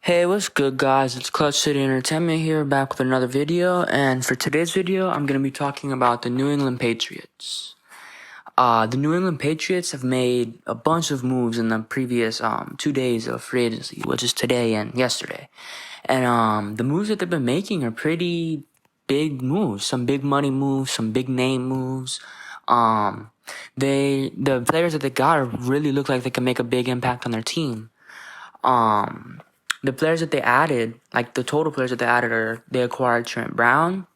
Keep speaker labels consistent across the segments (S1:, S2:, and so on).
S1: Hey, what's good, guys? It's Clutch City Entertainment here, back with another video. And for today's video, I'm going to be talking about the New England Patriots. The New England Patriots have made a bunch of moves in the previous 2 days of free agency, which is today and yesterday. And the moves that they've been making are pretty big moves, some big money moves, some big name moves. The players that they got really look like they can make a big impact on their team. The players that they added, like the total players that they added, they acquired Trent Brown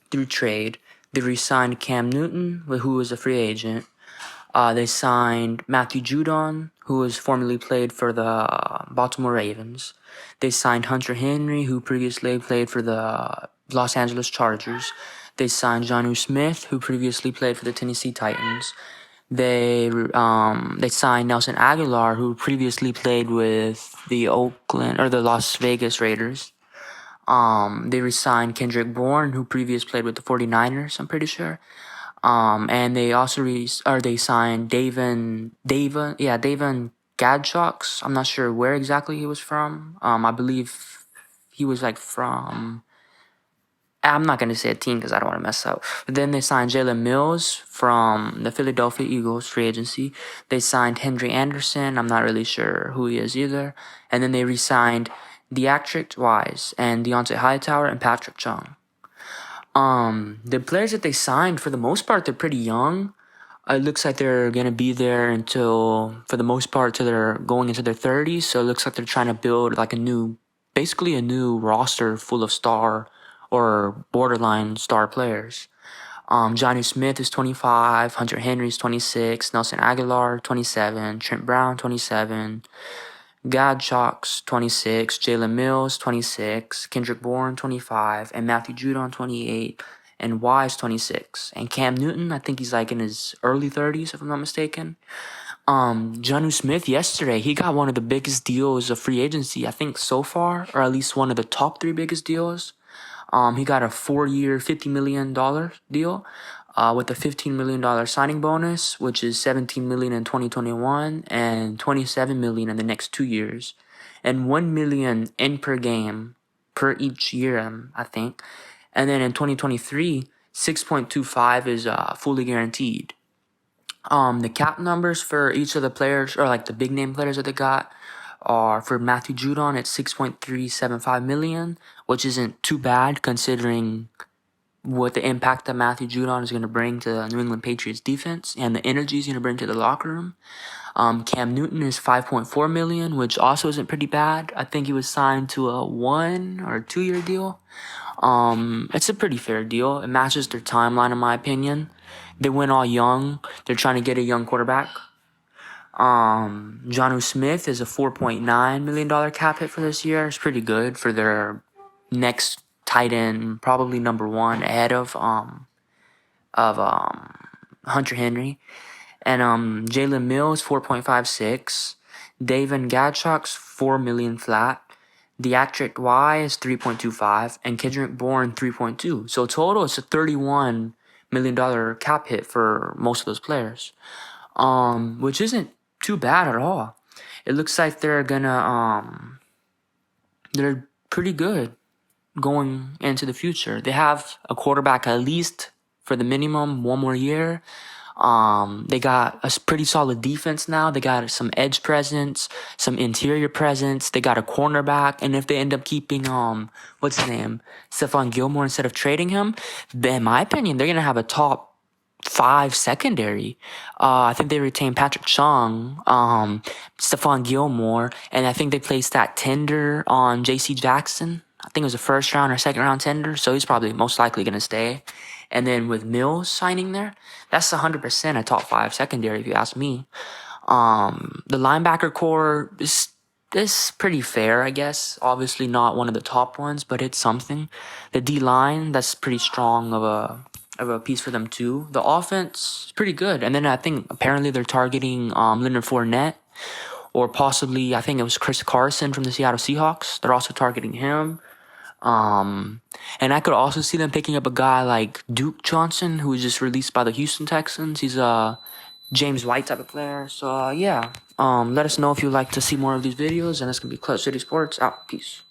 S1: through trade. They re-signed Cam Newton, who was a free agent. They signed Matthew Judon, who was formerly played for the Baltimore Ravens. They signed Hunter Henry, who previously played for the Los Angeles Chargers. They signed Jonnu Smith, who previously played for the Tennessee Titans. They signed Nelson Aguilar, who previously played with the Las Vegas Raiders. They re-signed Kendrick Bourne, who previously played with the 49ers, I'm pretty sure. And they also they signed Davin Gadchocks. I'm not sure where exactly he was from. I believe he was from. I'm not going to say a team because I don't want to mess up. But then they signed Jalen Mills from the Philadelphia Eagles free agency. They signed Henry Anderson. I'm not really sure who he is either. And then they re-signed Deatrick Wise and Deontay Hightower and Patrick Chung. The players that they signed, for the most part, they're pretty young. It looks like they're going to be there until, for the most part, till they're going into their 30s. So it looks like they're trying to build basically a new roster full of star or borderline star players. Jonnu Smith is 25, Hunter Henry is 26, Nelson Aguilar 27, Trent Brown 27, Gadchocks 26, Jalen Mills 26, Kendrick Bourne 25, and Matthew Judon 28, and Wise 26. And Cam Newton, I think he's in his early 30s, if I'm not mistaken. Jonnu Smith yesterday, he got one of the biggest deals of free agency, I think, so far, or at least one of the top 3 biggest deals. He got a 4-year, $50 million deal with a $15 million signing bonus, which is $17 million in 2021 and $27 million in the next 2 years, and $1 million in per game per each year, I think. And then in 2023, 6.25 is fully guaranteed. The cap numbers for each of the players, or the big name players that they got, are for Matthew Judon at $6.375 million, which isn't too bad considering what the impact that Matthew Judon is going to bring to the New England Patriots defense and the energy he's going to bring to the locker room. Cam Newton is $5.4 million, which also isn't pretty bad. I think he was signed to a 1 or 2 year deal. It's a pretty fair deal. It matches their timeline, in my opinion. They went all young. They're trying to get a young quarterback. Jonnu Smith is a $4.9 million cap hit for this year. It's pretty good for their next tight end, probably number 1 ahead of Hunter Henry. And Jalen Mills 4.56, Davin Gadchocks $4 million flat, Deatrick Wise 3.25, and Kendrick Bourne 3.2. So total it's a $31 million cap hit for most of those players, which isn't too bad at all. It looks like they're pretty good going into the future. They have a quarterback at least for the minimum 1 more year. They got a pretty solid defense now. They got some edge presence, some interior presence. They got a cornerback, and if they end up keeping what's his name, Stephon Gilmore, instead of trading him, then in my opinion, they're gonna have a top 5 secondary. I think they retained Patrick Chung, Stephon Gilmore, and I think they placed that tender on J.C. Jackson. I think it was a first round or second round tender, so he's probably most likely going to stay. And then with Mills signing there, that's 100% a top 5 secondary, if you ask me. The linebacker core is pretty fair, I guess. Obviously not one of the top ones, but it's something. The D-line, that's pretty strong of a piece for them too. The offense is pretty good. And then I think apparently they're targeting Leonard Fournette, or possibly I think it was Chris Carson from the Seattle Seahawks. They're also targeting him. And I could also see them picking up a guy like Duke Johnson, who was just released by the Houston Texans. He's James White type of player. So yeah, let us know if you'd like to see more of these videos, and it's gonna be Clutch City Sports out. Peace.